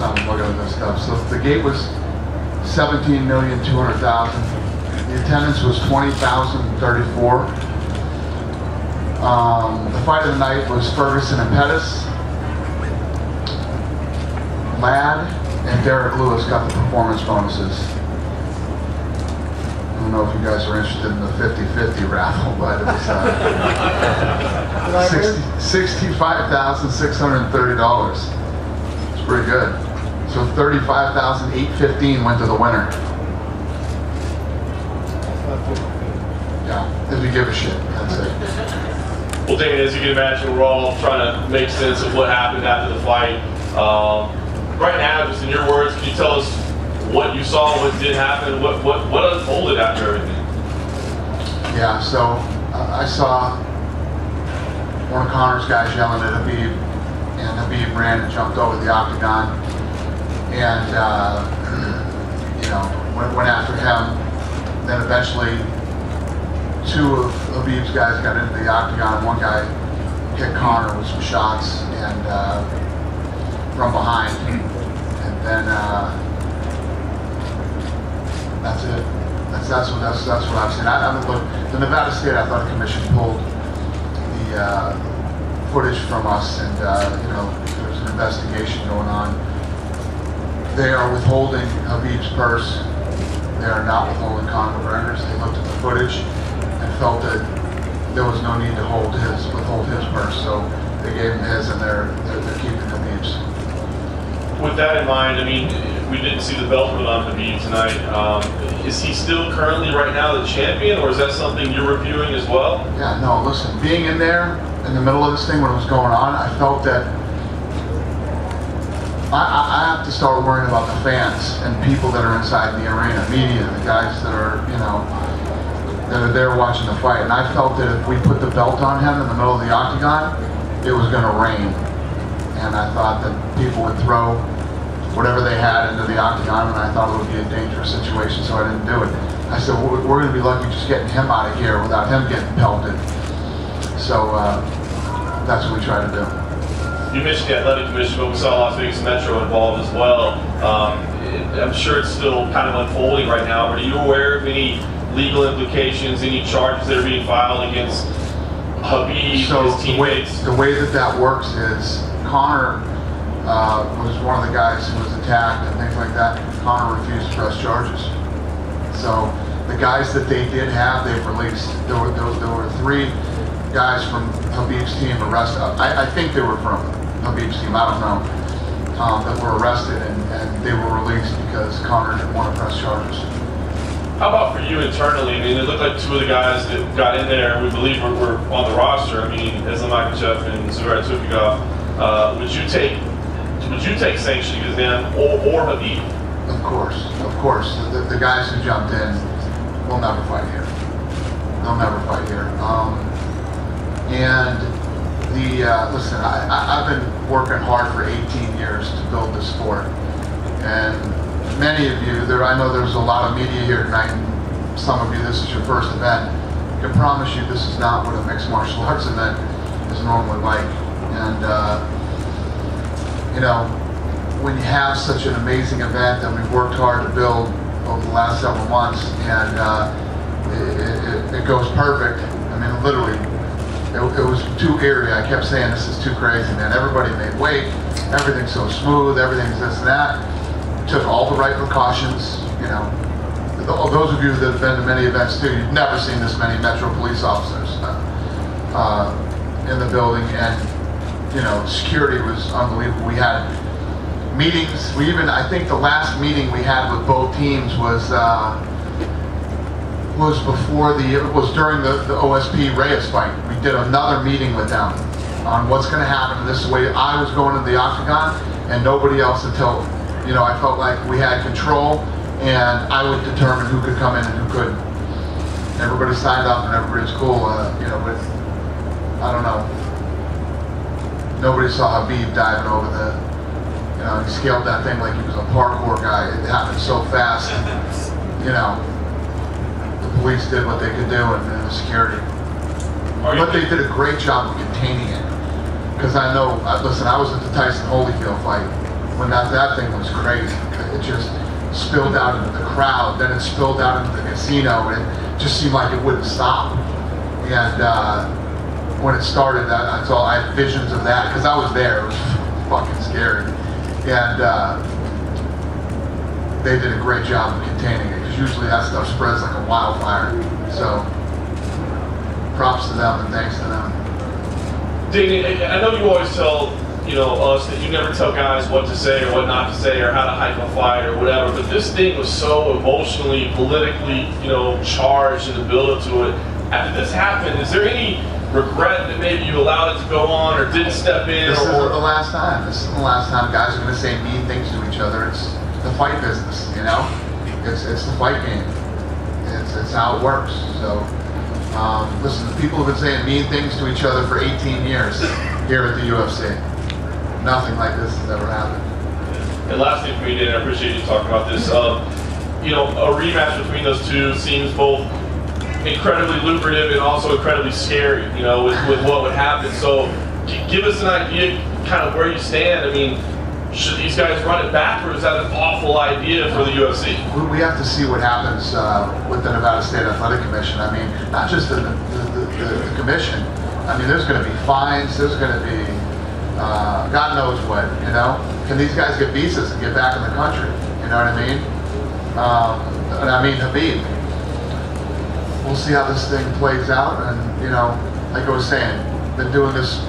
time I'm looking at this stuff. So the gate was 17,200,000. The attendance was 20,034. The fight of the night was Ferguson and Pettis. Ladd and Derek Lewis got the performance bonuses. I don't know if you guys are interested in the 50-50 raffle, but it was $65,630. It's pretty good. So $35,815 went to the winner. Yeah, if you give a shit, that's it. Well, Dana, as you can imagine, we're all trying to make sense of what happened after the fight. Right now, just in your words, can you tell us what you saw, what did happen, what unfolded after everything? Yeah, so I saw one of Connor's guys yelling at Khabib, and Khabib ran and jumped over the octagon, and went after him. Then eventually, two of Khabib's guys got into the octagon. One guy hit Connor with some shots and from behind, and then that's it. That's what I've seen. Look, the Nevada State Athletic Commission pulled the footage from us, and there's an investigation going on. They are withholding Khabib's purse. They are not withholding Conor McGregor's. They looked at the footage and felt that there was no need to withhold his purse, so they gave him his, and they're keeping Khabib's. With that in mind, I mean, we didn't see the belt put on Khabib tonight. Is he still currently right now the champion, or is that something you're reviewing as well? Yeah, no, listen, being in there in the middle of this thing when it was going on, I felt that I have to start worrying about the fans and people that are inside the arena, media, the guys that are, that are there watching the fight. And I felt that if we put the belt on him in the middle of the octagon, it was going to rain. And I thought that people would throw whatever they had into the octagon, and I thought it would be a dangerous situation, so I didn't do it. I said, we're going to be lucky just getting him out of here without him getting pelted. So that's what we try to do. You mentioned the Athletic Commission, but we saw Las Vegas Metro involved as well. I'm sure it's still kind of unfolding right now, but are you aware of any legal implications, any charges that are being filed against Khabib, so his teammates? The way that works is Conor was one of the guys who was attacked and things like that. Conor refused to press charges. So the guys that they did have, they've released. There were 3 guys from Khabib's team arrested. I think they were from Khabib's team, I don't know, that were arrested, and they were released because Conor didn't want to press charges. How about for you internally? I mean, it looked like 2 of the guys that got in there, we believe were on the roster. I mean, Islam Makhachev and Zubair Tukhugov. Would you take sanctioning against them or Khabib? Of course. The guys who jumped in will never fight here. They'll never fight here. Listen, I've been working hard for 18 years to build this sport, and many of you, I know there's a lot of media here tonight, and some of you, this is your first event. I can promise you this is not what a mixed martial arts event is normally like. And when you have such an amazing event that we've worked hard to build over the last several months, and it goes perfect. I mean, literally, it was too eerie. I kept saying, this is too crazy, man. Everybody made weight, everything's so smooth, everything's this and that. Took all the right precautions, Those of you that have been to many events too, you've never seen this many Metro police officers in the building, and security was unbelievable. We had meetings. I think the last meeting we had with both teams was during the OSP Reyes fight. We did another meeting with them on what's going to happen. And this is the way I was going to the octagon, and nobody else until I felt like we had control, and I would determine who could come in and who couldn't. Everybody signed up, and everybody's cool, but I don't know. Nobody saw Khabib diving over he scaled that thing like he was a parkour guy. It happened so fast. The police did what they could do, and the security. But they did a great job of containing it. Because I know, listen, I was at the Tyson Holyfield fight, when that thing was crazy. It just spilled out into the crowd, then it spilled out into the casino, and it just seemed like it wouldn't stop. And when it started, I had visions of that, because I was there. It was fucking scary. And they did a great job of containing it, because usually that stuff spreads like a wildfire. So props to them and thanks to them. Danny, I know you always tell us that you never tell guys what to say or what not to say or how to hype a fight or whatever, but this thing was so emotionally, politically, charged in the build-up to it. After this happened, is there any regret that maybe you allowed it to go on or didn't step in? This isn't the last time. This isn't the last time guys are going to say mean things to each other. It's the fight business, It's the fight game. It's how it works. So, listen, people have been saying mean things to each other for 18 years here at the UFC. Nothing like this has ever happened. And last thing for me, Dan, I appreciate you talking about this. A rematch between those two seems both incredibly lucrative and also incredibly scary, with what would happen. So give us an idea kind of where you stand. I mean, should these guys run it back, or is that an awful idea for the UFC? We have to see what happens with the Nevada State Athletic Commission. I mean, not just the commission. I mean, there's going to be fines. There's going to be God knows what, Can these guys get visas and get back in the country? You know what I mean? And I mean, Khabib. We'll see how this thing plays out. And, like I was saying, been doing this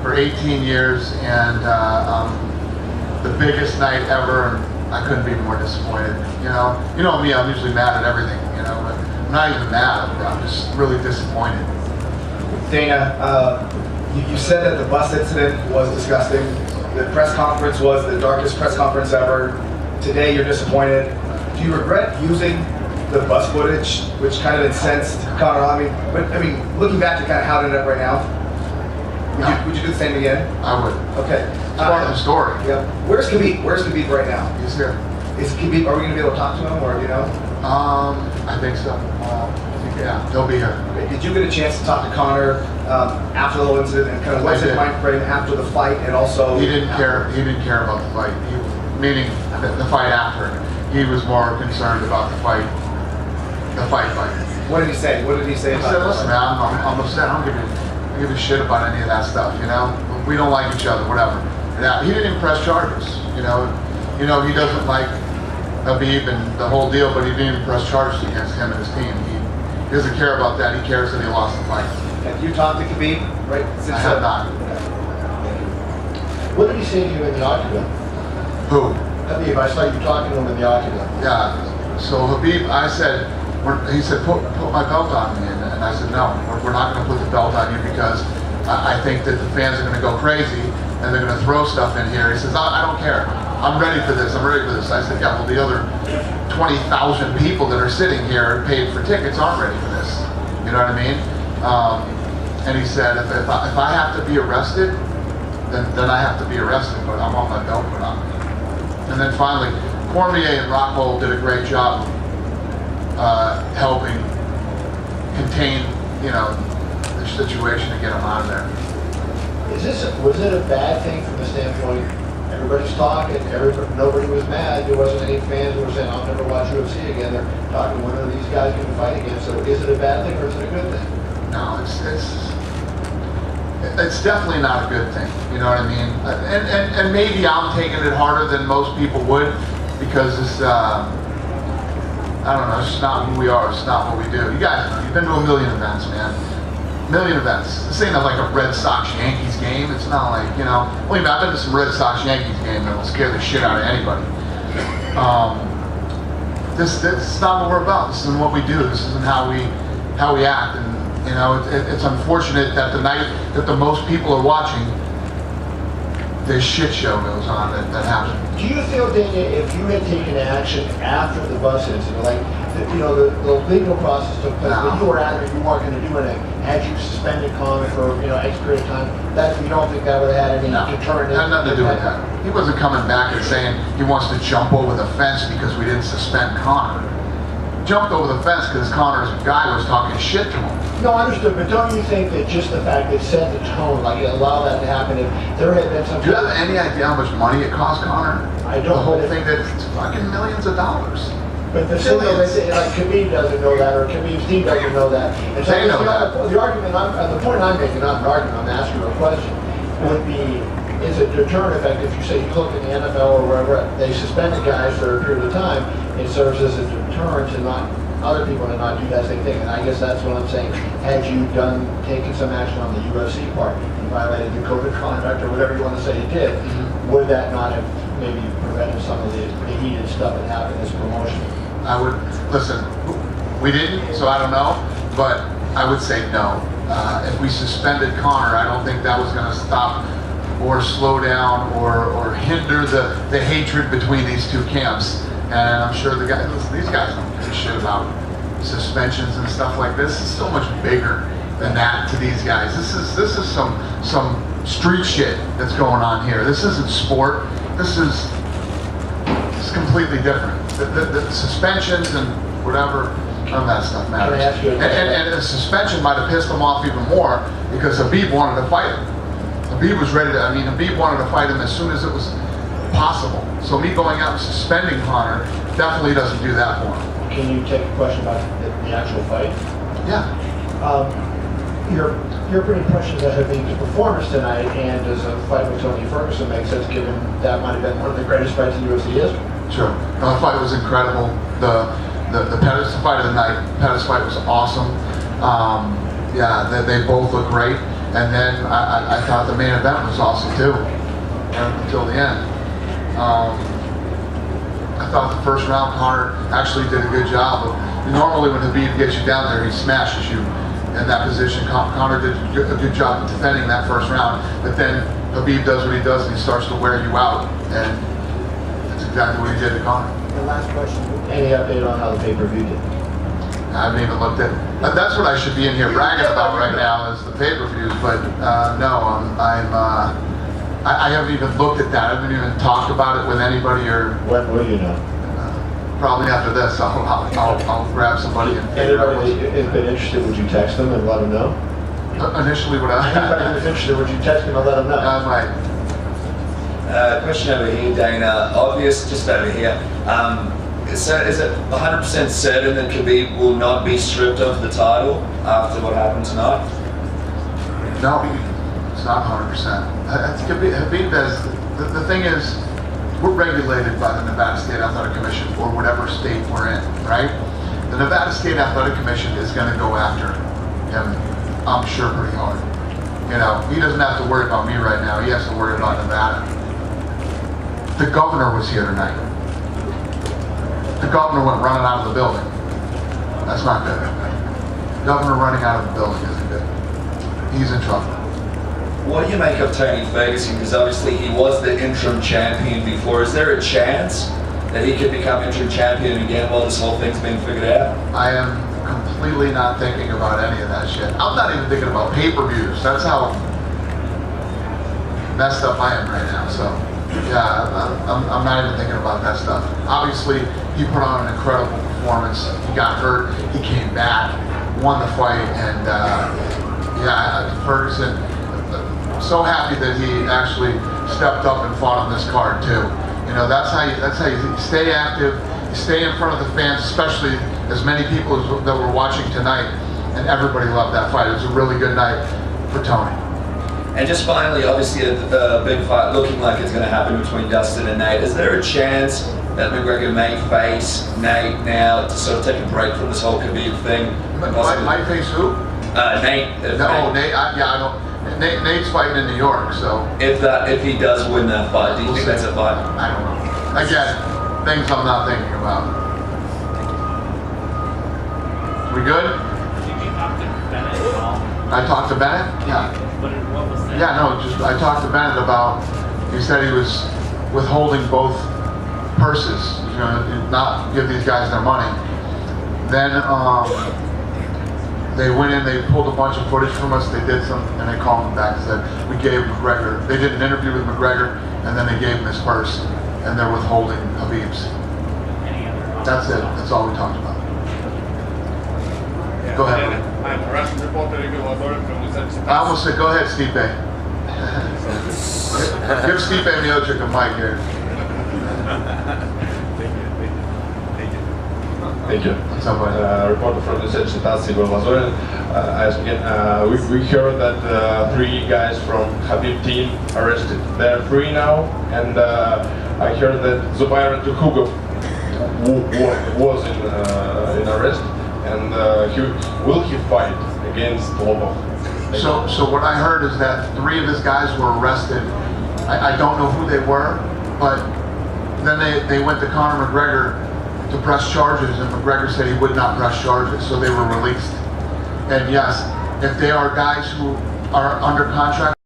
for 18 years and the biggest night ever. And I couldn't be more disappointed. You know me, I'm usually mad at everything, but I'm not even mad. I'm just really disappointed. Dana, you said that the bus incident was disgusting. The press conference was the darkest press conference ever. Today you're disappointed. Do you regret using the bus footage, which kind of incensed Conor? I mean, looking back to kind of how it ended up right now, would you do the same again? I would. Okay. It's part of the story. Yeah. Where's Khabib? Where's Khabib right now? He's here. Is Khabib? Are we going to be able to talk to him, or I think so. Yeah, he'll be here. Did you get a chance to talk to Conor after the little incident, and kind of what's his mind frame after the fight, and also? He didn't care. He didn't care about the fight. Meaning the fight after. He was more concerned about the fight. The fight. What did he say? What did he say? He said, "Listen, man, I'm upset. I don't give a shit about any of that stuff. We don't like each other. Whatever." Yeah, he didn't press charges. He doesn't like Khabib and the whole deal, but he didn't even press charges against him and his team. He doesn't care about that. He cares that he lost the fight. Have you talked to Khabib? Right? I have not. What did he say to you in the octagon? Who? Khabib, I saw you talking to him in the octagon. Yeah. So Khabib, I said, he said, put my belt on me. And I said, no, we're not going to put the belt on you because I think that the fans are going to go crazy and they're going to throw stuff in here. He says, I don't care. I'm ready for this. I said, yeah, well, the other 20,000 people that are sitting here paid for tickets aren't ready for this. You know what I mean? And he said, if I have to be arrested, then I have to be arrested, but I want my belt put on me. And then finally, Cormier and Rockhold did a great job helping contain, the situation and get him out of there. Was it a bad thing from the standpoint? Everybody's talking, nobody was mad. There wasn't any fans who were saying, "I'll never watch UFC again." They're talking, when are these guys going to fight again? So is it a bad thing or is it a good thing? No, it's definitely not a good thing. You know what I mean? And maybe I'm taking it harder than most people would because it's I don't know. It's just not who we are. It's not what we do. You guys know. You've been to a million events, man. Million events. This ain't like a Red Sox-Yankees game. It's not like, believe me, I've been to some Red Sox-Yankees game that'll scare the shit out of anybody. This is not what we're about. This isn't what we do. This isn't how we act. And it's unfortunate that the night that the most people are watching, this shit show goes on that happens. Do you feel, Dana, if you had taken action after the bus incident, like the legal process took place, but you were adamant you weren't going to do anything, had you suspended Conor for X period of time, that you don't think that would have had any deterrent? It had nothing to do with that. He wasn't coming back and saying he wants to jump over the fence because we didn't suspend Conor. He jumped over the fence because Conor's guy was talking shit to him. No, understood, but don't you think that just the fact that set the tone, like allow that to happen, if there had been some... Do you have any idea how much money it cost Connor? I don't. The whole thing, that's fucking millions of dollars. But the signal, like KHABIB doesn't know that, or KHABIB's team doesn't know that. And so They know that. The argument, the point I'm making, not an argument, I'm asking a question, would be, is a deterrent effect if you say you look in the NFL or wherever, they suspended guys for a period of time, it serves as a deterrent to not, other people to not do that same thing. And I guess that's what I'm saying. Had you taken some action on the UFC part, you violated the COVID conduct or whatever you want to say you did, would that not have maybe prevented some of the heated stuff that happened as promotion? I would, listen, we didn't, so I don't know, but I would say no. If we suspended Connor, I don't think that was going to stop or slow down or hinder the hatred between these two camps. And I'm sure the guys, listen, these guys don't give a shit about suspensions and stuff like this. It's so much bigger than that to these guys. This is some street shit that's going on here. This isn't sport. This is completely different. The suspensions and whatever, none of that stuff matters. Can I ask you a question? And the suspension might have pissed him off even more because KHABIB wanted to fight him. KHABIB was ready to, KHABIB wanted to fight him as soon as it was possible. So me going out and suspending Connor definitely doesn't do that for him. Can you take a question about the actual fight? Yeah. Your pretty impression that KHABIB's performance tonight and as a fight with Tony Ferguson makes sense given that might have been one of the greatest fights in UFC history. Sure. No, the fight was incredible. The Pettis fight of the night, Pettis fight was awesome. Yeah, they both look great. And then I thought the main event was awesome too, right until the end. I thought the first round Connor actually did a good job. Normally when KHABIB gets you down there, he smashes you in that position. Connor did a good job of defending that first round, but then KHABIB does what he does and he starts to wear you out. And that's exactly what he did to Connor. The last question, any update on how the pay-per-view did? I haven't even looked at it. That's what I should be in here bragging about right now is the pay-per-views, but no, I haven't even looked at that. I haven't even talked about it with anybody or... When will you know? Probably after this, I'll grab somebody and figure out Anybody who's been interested, would you text them and let them know? initially what Anybody I... who's interested, would you text them and let them know? Question over here, Dana. Obvious, just over here. So is it 100% certain that KHABIB will not be stripped of the title after what happened tonight? No, it's not 100%. KHABIB has, the thing is, we're regulated by the Nevada State Athletic Commission or whatever state we're in, right? The Nevada State Athletic Commission is going to go after him, I'm sure, pretty hard. You know, he doesn't have to worry about me right now. He has to worry about Nevada. The governor was here tonight. The governor went running out of the building. That's not good. Governor running out of the building isn't good. He's in trouble. What do you make of Tony Ferguson? Because obviously he was the interim champion before. Is there a chance that he could become interim champion again while this whole thing's been figured out? I am completely not thinking about any of that shit. I'm not even thinking about pay-per-views. That's how messed up I am right now. So, yeah, I'm not even thinking about that stuff. Obviously, he put on an incredible performance. He got hurt. He came back, won the fight, and yeah, Ferguson. So happy that he actually stepped up and fought on this card too. You know, that's how you stay active, you stay in front of the fans, especially as many people that were watching tonight, and everybody loved that fight. It was a really good night for Tony. And just finally, obviously a big fight looking like it's going to happen between Dustin and Nate. Is there a chance that McGregor may face Nate now to sort of take a break from this whole KHABIB thing? Might face who? Nate. No, Nate. I don't. Nate's fighting in New York, so If he does win that fight, do you think that's a fight? I don't know. Again, things I'm not thinking about. We good? Did you talk to Bennett at all? I talked to Bennett. Yeah. What was that? Yeah, no, just I talked to Bennett about, he said he was withholding both purses. He's going to not give these guys their money. Then they went in, they pulled a bunch of footage from us, they did some, and they called him back and said, we gave McGregor, they did an interview with McGregor, and then they gave him his purse, and they're withholding KHABIB's. Any other? That's it, that's all we talked about. Go ahead. I'm Russian reporter Igor Lazorov from Los I almost said, go ahead, Stipe. Give Stipe Miocic a mic here. Thank you. What's up, buddy? Reporter from the Sensitas, Igor Lazorin. We heard that 3 guys from KHABIB team arrested. They're free now, and I heard that Zubair Tukhugov was in arrest, and will he fight against Lobov? So what I heard is that 3 of his guys were arrested. I don't know who they were, but then they went to Conor McGregor to press charges, and McGregor said he would not press charges, so they were released. And yes, if they are guys who are under contract